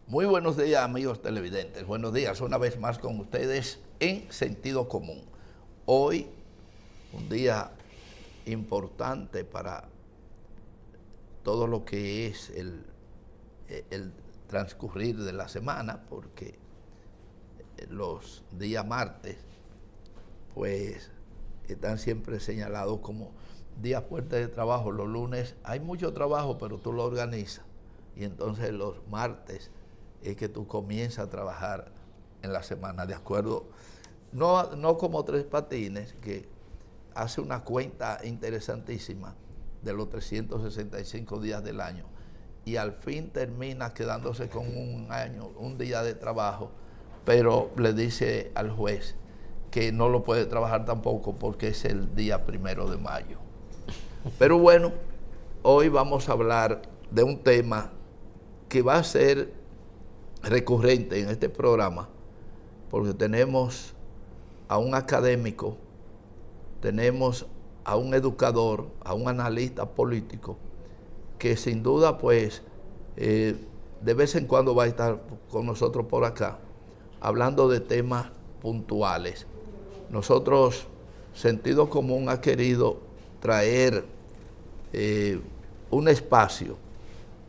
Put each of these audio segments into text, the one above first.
Muy buenos días, amigos televidentes. Buenos días, una vez más con ustedes en Sentido Común. Hoy, un día importante para todo lo que es el transcurrir de la semana, porque los días martes, pues, están siempre señalados como días fuertes de trabajo. Los lunes hay mucho trabajo, pero tú lo organizas. Y entonces los martes es que tú comienzas a trabajar en la semana, de acuerdo, no como Tres Patines, que hace una cuenta interesantísima de los 365 días del año, y al fin termina quedándose con un día de trabajo, pero le dice al juez que no lo puede trabajar tampoco porque es el día 1 de mayo. Pero bueno, hoy vamos a hablar de un tema que va a ser recurrente en este programa, porque tenemos a un académico, tenemos a un educador, a un analista político, que sin duda pues de vez en cuando va a estar con nosotros por acá, hablando de temas puntuales. Nosotros, Sentido Común ha querido traer un espacio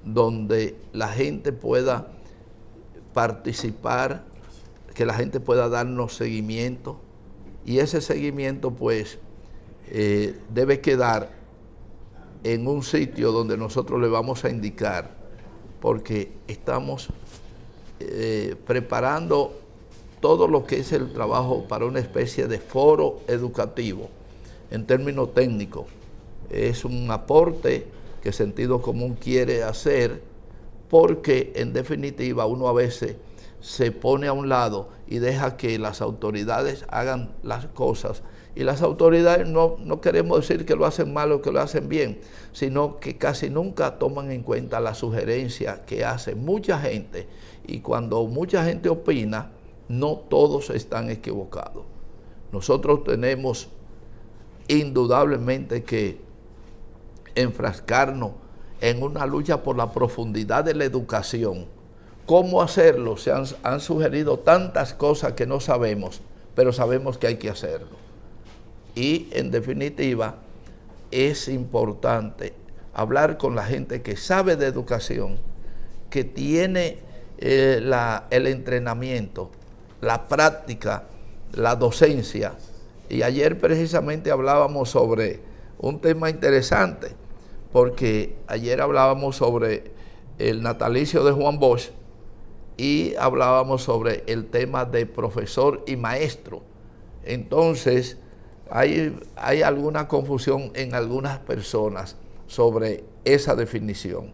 donde la gente pueda participar, que la gente pueda darnos seguimiento, y ese seguimiento pues debe quedar en un sitio donde nosotros le vamos a indicar, porque estamos preparando todo lo que es el trabajo para una especie de foro educativo. En términos técnicos, es un aporte que Sentido Común quiere hacer, porque en definitiva uno a veces se pone a un lado y deja que las autoridades hagan las cosas, y las autoridades no queremos decir que lo hacen mal o que lo hacen bien, sino que casi nunca toman en cuenta la sugerencia que hace mucha gente, y cuando mucha gente opina, no todos están equivocados. Nosotros tenemos indudablemente que enfrascarnos en una lucha por la profundidad de la educación. ¿Cómo hacerlo? Han sugerido tantas cosas que no sabemos, pero sabemos que hay que hacerlo. Y en definitiva, es importante hablar con la gente que sabe de educación, que tiene el entrenamiento, la práctica, la docencia. Y ayer precisamente hablábamos sobre un tema interesante, porque ayer hablábamos sobre el natalicio de Juan Bosch y hablábamos sobre el tema de profesor y maestro. Entonces, hay alguna confusión en algunas personas sobre esa definición,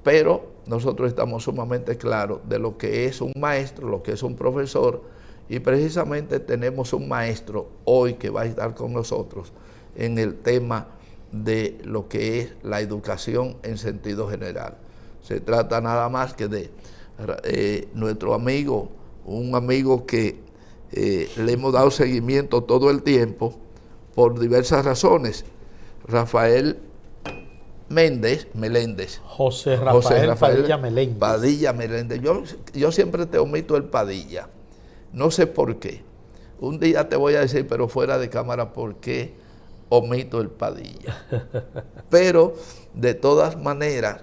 pero nosotros estamos sumamente claros de lo que es un maestro, lo que es un profesor, y precisamente tenemos un maestro hoy que va a estar con nosotros en el tema de lo que es la educación en sentido general. Se trata nada más que de nuestro amigo, un amigo que le hemos dado seguimiento todo el tiempo por diversas razones, Rafael Meléndez. José Rafael Padilla Meléndez. Padilla Meléndez. Yo siempre te omito el Padilla, no sé por qué. Un día te voy a decir, pero fuera de cámara, por qué omito el Padilla. Pero de todas maneras,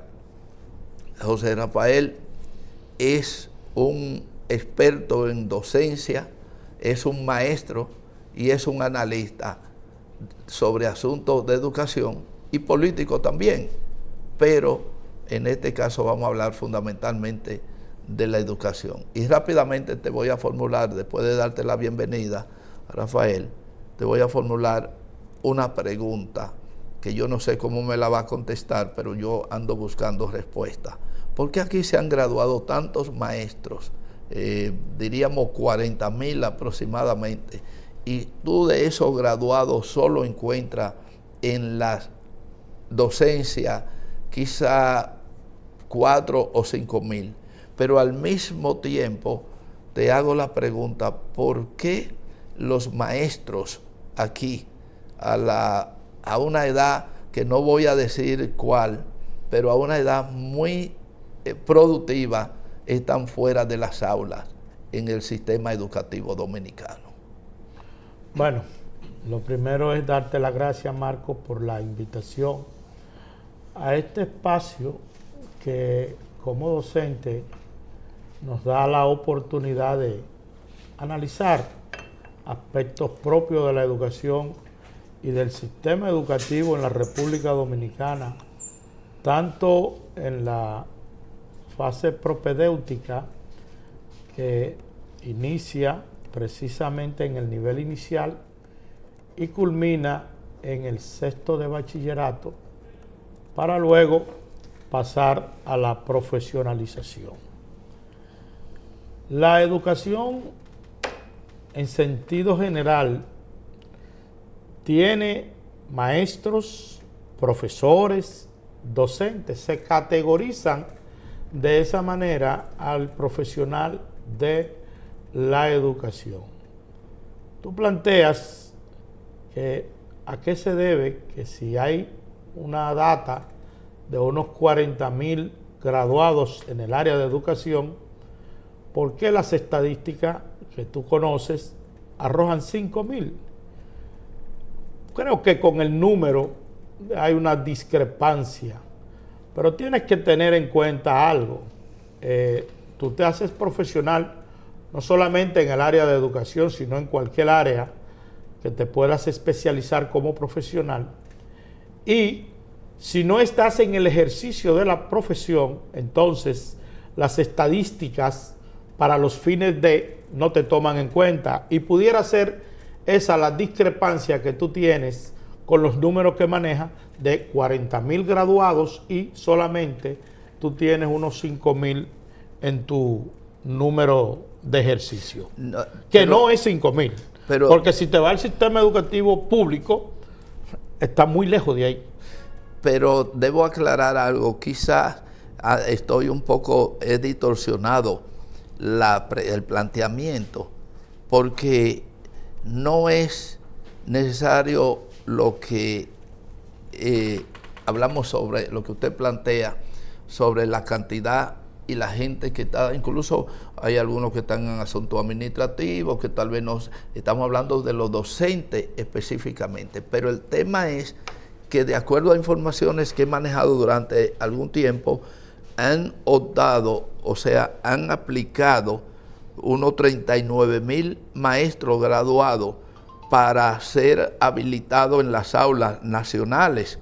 José Rafael es un experto en docencia, es un maestro y es un analista sobre asuntos de educación y político también, pero en este caso vamos a hablar fundamentalmente de la educación. Y rápidamente te voy a formular, después de darte la bienvenida, Rafael, te voy a formular una pregunta que yo no sé cómo me la va a contestar, pero yo ando buscando respuesta. ¿Por qué aquí se han graduado tantos maestros? Diríamos 40,000 aproximadamente, y tú de esos graduados solo encuentras en la docencia quizá 4 o 5,000, pero al mismo tiempo te hago la pregunta, ¿por qué los maestros aquí, a una edad que no voy a decir cuál, pero a una edad muy productiva, están fuera de las aulas en el sistema educativo dominicano? Bueno, lo primero es darte las gracias, Marco, por la invitación a este espacio que como docente nos da la oportunidad de analizar aspectos propios de la educación y del sistema educativo en la República Dominicana, tanto en la fase propedéutica, que inicia precisamente en el nivel inicial y culmina en el sexto de bachillerato, para luego pasar a la profesionalización. La educación en sentido general tiene maestros, profesores, docentes, se categorizan de esa manera al profesional de la educación. Tú planteas que a qué se debe que si hay una data de unos 40,000 graduados en el área de educación, ¿por qué las estadísticas que tú conoces arrojan 5,000? Creo que con el número hay una discrepancia, pero tienes que tener en cuenta algo. Tú te haces profesional no solamente en el área de educación, sino en cualquier área que te puedas especializar como profesional. Y si no estás en el ejercicio de la profesión, entonces las estadísticas para los fines de no te toman en cuenta, y pudiera ser esa la discrepancia que tú tienes con los números que manejas de 40,000 graduados y solamente tú tienes unos 5,000 en tu número de ejercicio, no es 5,000, porque si te va al sistema educativo público está muy lejos de ahí. Pero debo aclarar algo, quizás estoy un poco distorsionado el planteamiento, porque no es necesario lo que hablamos sobre, lo que usted plantea sobre la cantidad y la gente que está, incluso hay algunos que están en asuntos administrativos, que tal vez nos estamos hablando de los docentes específicamente, pero el tema es que de acuerdo a informaciones que he manejado durante algún tiempo, han optado, o sea, han aplicado unos 39,000 maestros graduados para ser habilitados en las aulas nacionales,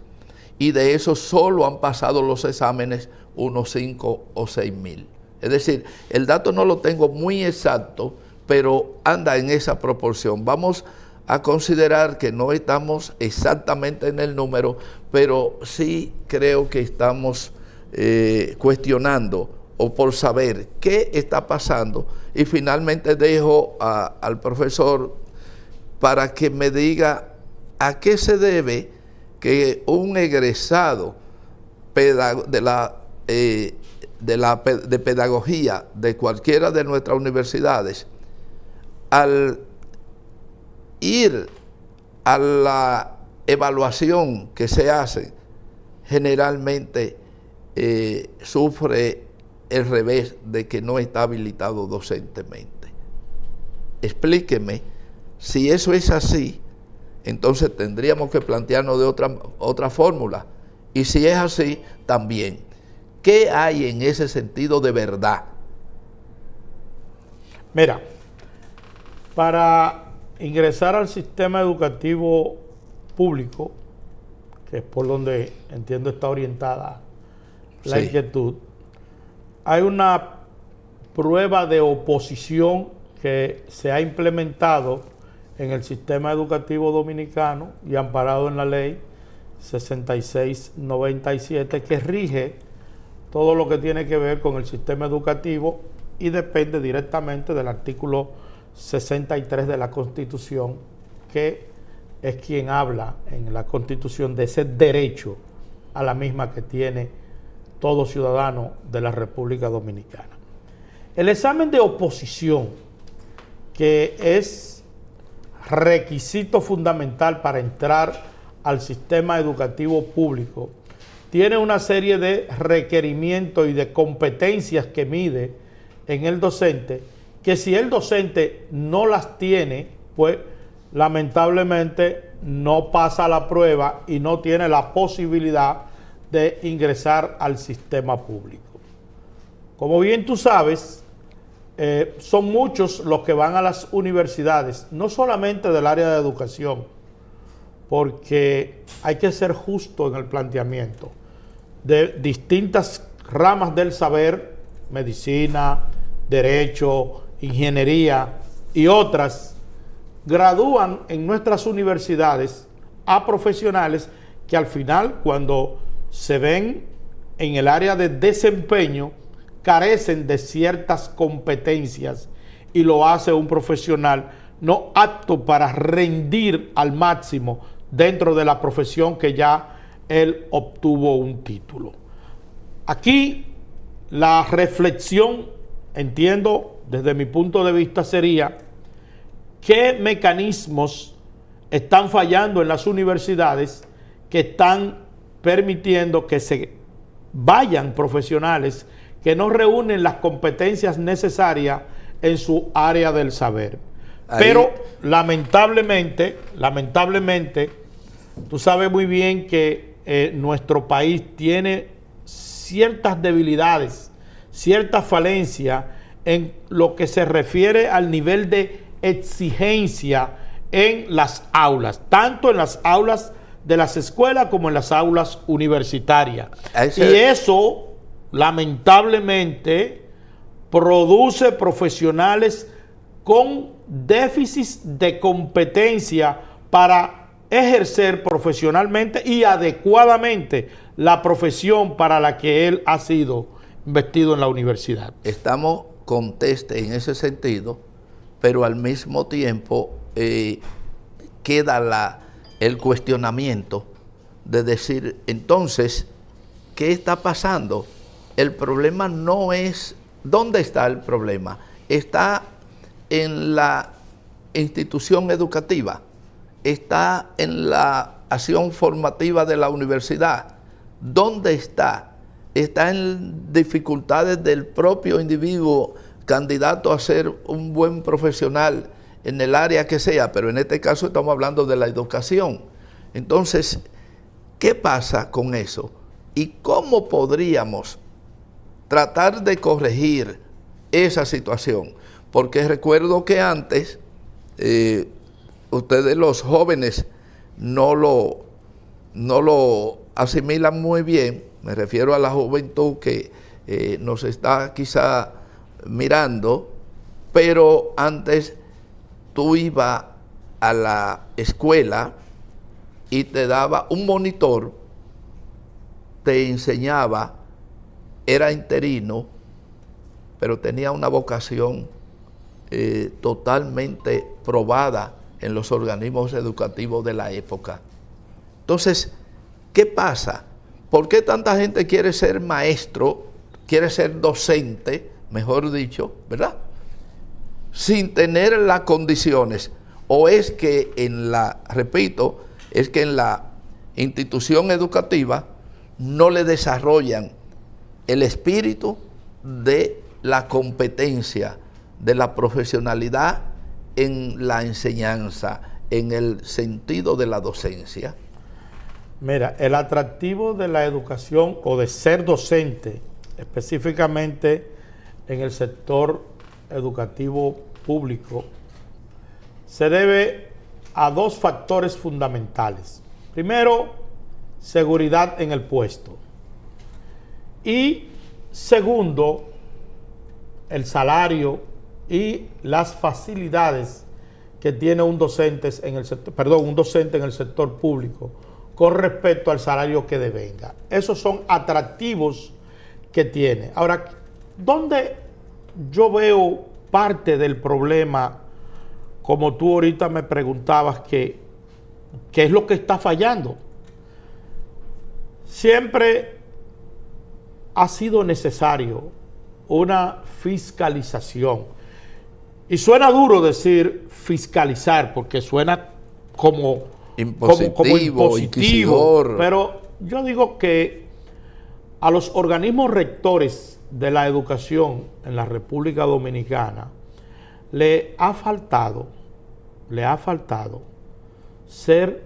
y de eso solo han pasado los exámenes unos 5 o 6,000. Es decir, el dato no lo tengo muy exacto, pero anda en esa proporción. Vamos a considerar que no estamos exactamente en el número, pero sí creo que estamos cuestionando o por saber qué está pasando, y finalmente dejo al profesor para que me diga a qué se debe que un egresado de pedagogía de cualquiera de nuestras universidades, al ir a la evaluación que se hace, generalmente sufre el revés de que no está habilitado docentemente. Explíqueme, si eso es así, entonces tendríamos que plantearnos de otra fórmula, y si es así, también, ¿qué hay en ese sentido de verdad? Mira, para ingresar al sistema educativo público, que es por donde entiendo está orientada la inquietud, hay una prueba de oposición que se ha implementado en el sistema educativo dominicano y amparado en la ley 6697, que rige todo lo que tiene que ver con el sistema educativo y depende directamente del artículo 63 de la Constitución, que es quien habla en la Constitución de ese derecho a la misma que tiene todo ciudadano de la República Dominicana. El examen de oposición, que es requisito fundamental para entrar al sistema educativo público, tiene una serie de requerimientos y de competencias que mide en el docente, que si el docente no las tiene, pues lamentablemente no pasa la prueba y no tiene la posibilidad de ingresar al sistema público. Como bien tú sabes, son muchos los que van a las universidades, no solamente del área de educación, porque hay que ser justo en el planteamiento de distintas ramas del saber, medicina, derecho, ingeniería y otras, gradúan en nuestras universidades a profesionales que al final, cuando se ven en el área de desempeño, carecen de ciertas competencias y lo hace un profesional no apto para rendir al máximo dentro de la profesión que ya él obtuvo un título. Aquí la reflexión, entiendo desde mi punto de vista, sería qué mecanismos están fallando en las universidades que están permitiendo que se vayan profesionales que no reúnen las competencias necesarias en su área del saber. Ahí. Pero lamentablemente, tú sabes muy bien que nuestro país tiene ciertas debilidades, ciertas falencias en lo que se refiere al nivel de exigencia en las aulas, tanto en las aulas de las escuelas como en las aulas universitarias. Y eso, lamentablemente, produce profesionales con déficits de competencia para ejercer profesionalmente y adecuadamente la profesión para la que él ha sido investido en la universidad. Estamos contestes en ese sentido, pero al mismo tiempo queda el cuestionamiento de decir, entonces, ¿qué está pasando? El problema no es, ¿dónde está el problema? Está en la institución educativa, está en la acción formativa de la universidad. ¿Dónde está? Está en dificultades del propio individuo candidato a ser un buen profesional en el área que sea, pero en este caso estamos hablando de la educación. Entonces, ¿qué pasa con eso? ¿Y cómo podríamos tratar de corregir esa situación? Porque recuerdo que antes, ustedes los jóvenes no lo asimilan muy bien, me refiero a la juventud que nos está quizá mirando, pero antes tú ibas a la escuela y te daba un monitor, te enseñaba, era interino, pero tenía una vocación totalmente probada en los organismos educativos de la época. Entonces, ¿qué pasa? ¿Por qué tanta gente quiere ser maestro, quiere ser docente, mejor dicho, ¿verdad? Sin tener las condiciones. O es que repito, es que en la institución educativa no le desarrollan el espíritu de la competencia, de la profesionalidad en la enseñanza, en el sentido de la docencia. Mira, el atractivo de la educación o de ser docente, específicamente en el sector educativo público, se debe a dos factores fundamentales. Primero, seguridad en el puesto. Y segundo, el salario y las facilidades que tiene un docente en el sector público con respecto al salario que devenga. Esos son atractivos que tiene. Ahora, ¿dónde yo veo parte del problema, como tú ahorita me preguntabas, qué es lo que está fallando? Siempre ha sido necesario una fiscalización. Y suena duro decir fiscalizar, porque suena como impositivo, pero yo digo que a los organismos rectores de la educación en la República Dominicana le ha faltado ser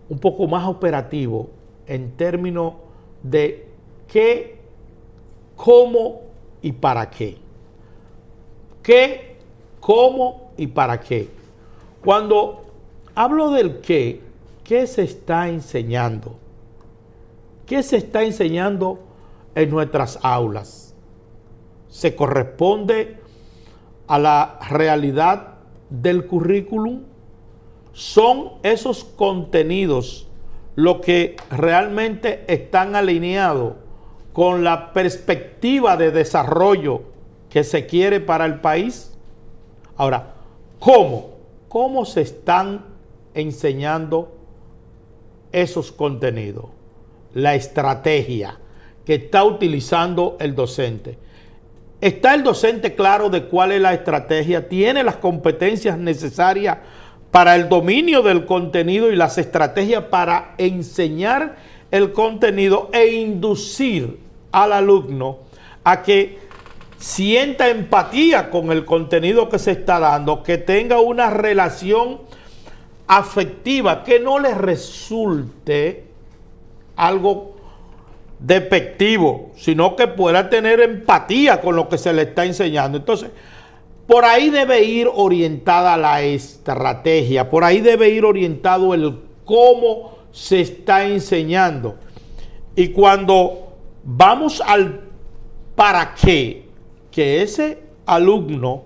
un poco más operativo en términos de qué, cómo y para qué. ¿Qué, cómo y para qué? Cuando hablo del qué se está enseñando? ¿Qué se está enseñando en nuestras aulas? ¿Se corresponde a la realidad del currículum? ¿Son esos contenidos lo que realmente están alineados con la perspectiva de desarrollo que se quiere para el país? Ahora, ¿cómo? ¿Cómo se están enseñando esos contenidos? La estrategia que está utilizando el docente. ¿Está el docente claro de cuál es la estrategia? ¿Tiene las competencias necesarias para el dominio del contenido y las estrategias para enseñar el contenido e inducir al alumno a que sienta empatía con el contenido que se está dando, que tenga una relación afectiva, que no le resulte algo despectivo, sino que pueda tener empatía con lo que se le está enseñando? Entonces, por ahí debe ir orientada la estrategia, por ahí debe ir orientado el cómo se está enseñando. Y cuando vamos al para qué, que ese alumno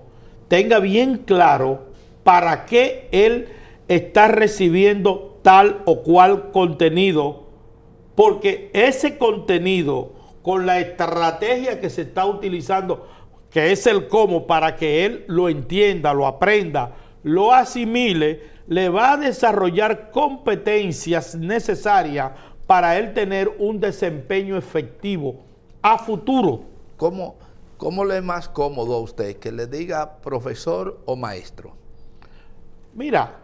tenga bien claro para qué él está recibiendo tal o cual contenido, porque ese contenido con la estrategia que se está utilizando, que es el cómo, para que él lo entienda, lo aprenda, lo asimile, le va a desarrollar competencias necesarias para él tener un desempeño efectivo a futuro. ¿Cómo le es más cómodo a usted que le diga profesor o maestro? Mira,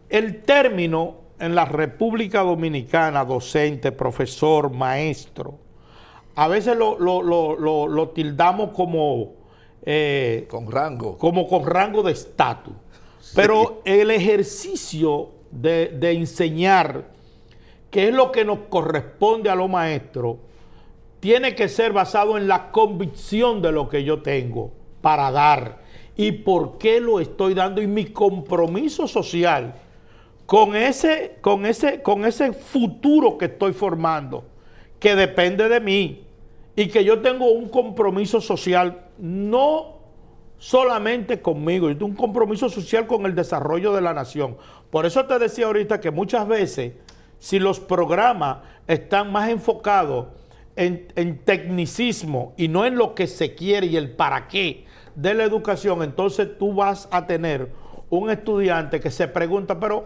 el término en la República Dominicana, docente, profesor, maestro, a veces lo tildamos como con rango. Como con rango de estatus. Sí. Pero el ejercicio de enseñar, que es lo que nos corresponde a los maestros, tiene que ser basado en la convicción de lo que yo tengo para dar y por qué lo estoy dando y mi compromiso social con ese futuro que estoy formando, que depende de mí, y que yo tengo un compromiso social no solamente conmigo, yo tengo un compromiso social con el desarrollo de la nación. Por eso te decía ahorita que muchas veces, si los programas están más enfocados en tecnicismo y no en lo que se quiere y el para qué de la educación, entonces tú vas a tener un estudiante que se pregunta, pero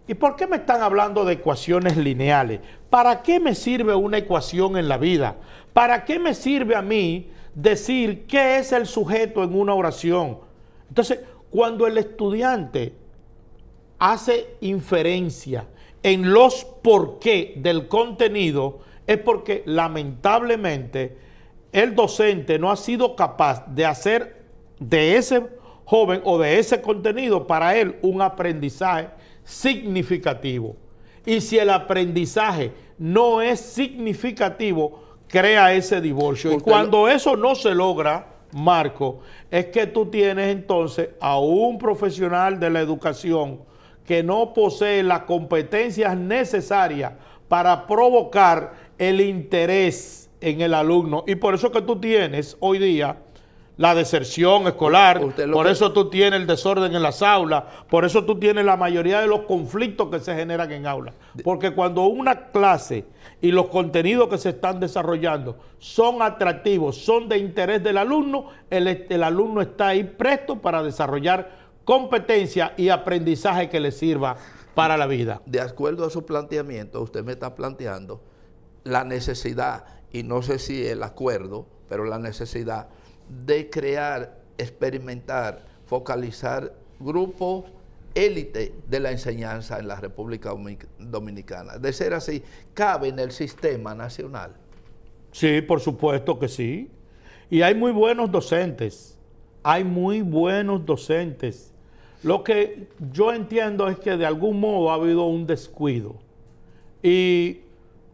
¿y por qué me están hablando de ecuaciones lineales? ¿Para qué me sirve una ecuación en la vida? ¿Para qué me sirve a mí decir qué es el sujeto en una oración? Entonces, cuando el estudiante hace inferencia en los por qué del contenido, es porque lamentablemente el docente no ha sido capaz de hacer de ese joven o de ese contenido para él un aprendizaje significativo. Y si el aprendizaje no es significativo, crea ese divorcio. Y cuando eso no se logra, Marco, es que tú tienes entonces a un profesional de la educación que no posee las competencias necesarias para provocar el interés en el alumno. Y por eso que tú tienes hoy día la deserción escolar, por eso tú tienes el desorden en las aulas, por eso tú tienes la mayoría de los conflictos que se generan en aulas. Porque cuando una clase y los contenidos que se están desarrollando son atractivos, son de interés del alumno, el alumno está ahí presto para desarrollar competencia y aprendizaje que le sirva para la vida. De acuerdo a su planteamiento, usted me está planteando la necesidad, y no sé si el acuerdo, pero la necesidad de crear, experimentar, focalizar grupos élite de la enseñanza en la República Dominicana. De ser así, cabe en el sistema nacional. Sí, por supuesto que sí. Y hay muy buenos docentes. Hay muy buenos docentes. Lo que yo entiendo es que de algún modo ha habido un descuido. Y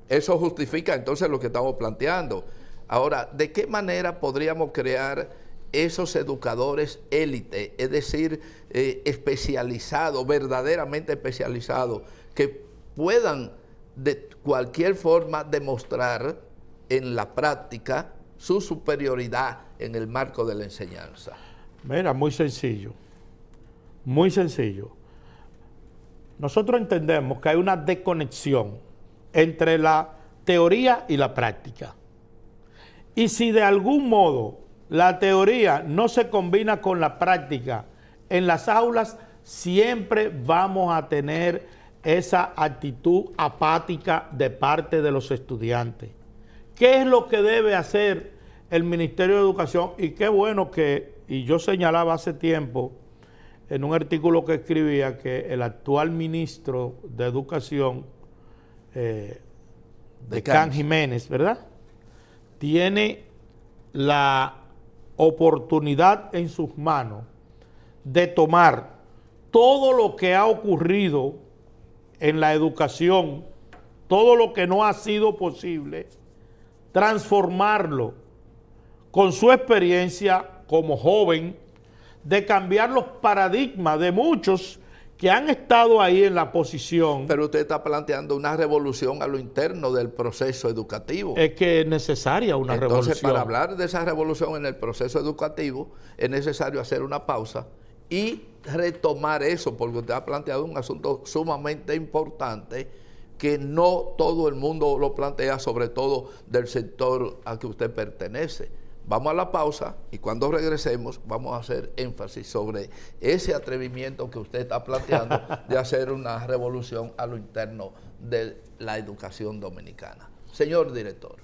Eso justifica entonces lo que estamos planteando. Ahora, ¿de qué manera podríamos crear esos educadores élite, es decir, especializados, verdaderamente especializados, que puedan de cualquier forma demostrar en la práctica su superioridad en el marco de la enseñanza? mira, muy sencillo. Muy sencillo. Nosotros entendemos que hay una desconexión entre la teoría y la práctica. Y si de algún modo la teoría no se combina con la práctica en las aulas, siempre vamos a tener esa actitud apática de parte de los estudiantes. ¿Qué es lo que debe hacer el Ministerio de Educación? Y qué bueno que, y yo señalaba hace tiempo en un artículo que escribía, que el actual ministro de Educación, Decán Jiménez, ¿verdad?, tiene la oportunidad en sus manos de tomar todo lo que ha ocurrido en la educación, todo lo que no ha sido posible, transformarlo con su experiencia como joven, de cambiar los paradigmas de muchos que han estado ahí en la posición. Pero usted está planteando una revolución a lo interno del proceso educativo. Es que es necesaria una revolución. Entonces, para hablar de esa revolución en el proceso educativo, es necesario hacer una pausa y retomar eso, porque usted ha planteado un asunto sumamente importante que no todo el mundo lo plantea, sobre todo del sector a que usted pertenece. Vamos a la pausa y cuando regresemos vamos a hacer énfasis sobre ese atrevimiento que usted está planteando de hacer una revolución a lo interno de la educación dominicana. Señor director.